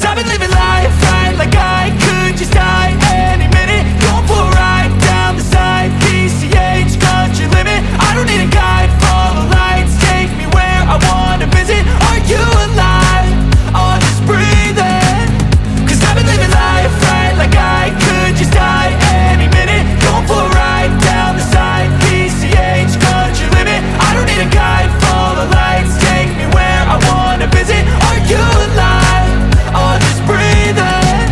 I've been living life right, like I could just die any minute. Going for a ride down the side, PCH, country limit. I don't need a guide, follow lights, take me where I wanna visit. Are you alive? Or just breathing? Cause I've been living life right, like I could just die any minute. Going for a ride down the side, PCH, country limit. I don't need a guide, follow lights, take me where I wanna visit. Are you alive? Or just breathing?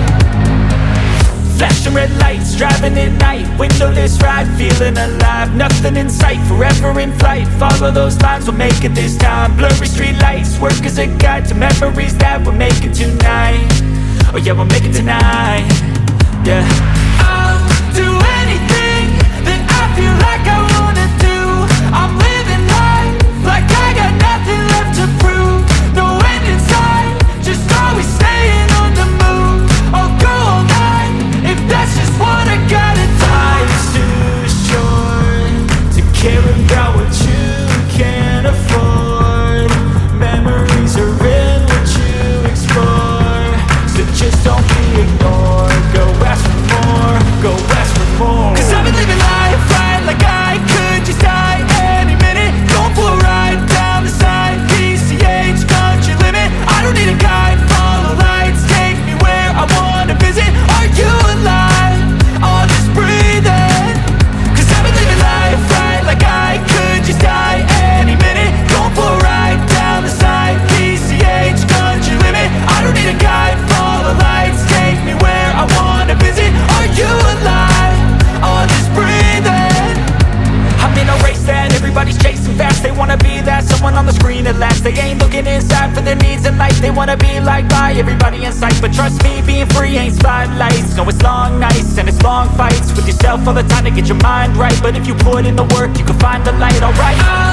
Flashing red lights, driving at night, windowless ride, feeling alive. Nothing in sight, forever in flight. Follow those lines, we'll make it this time. Blurry street lights, work as a guide to memories that we're making tonight. Oh yeah, we'll make it tonight. Yeah. I'll do anything that I feel like I wanna do. I'm living life like I got nothing left to prove. No end in sight, just always staying on the move. I'll go all night if that's just what I gotta do. Life's too short to care about what you can't afford. Memories are in what you explore, so just don't be ignored. Go ask for more, go ask for more. Cause I've been living life right, like I could just die any minute. Going for a ride down the side, PCH, country limit. I don't need a guide, follow lights, take me where I wanna visit. Are you alive? Or just breathing? Cause I've been living life right, like I could just die any minute. Going for a ride down the side, PCH, country limit. I don't need a guide, follow lights, take me where I wanna visit. Are you alive? Or just breathing? I'm in a race that everybody's chasing fast. They wanna be that someone on the screen at last. They ain't looking inside for their needs in life. They wanna be liked by everybody in sight. But trust me, being free ain't spotlights. No, it's long nights and it's long fights with yourself all the time to get your mind right. But if you put in the work, you can find the light, alright.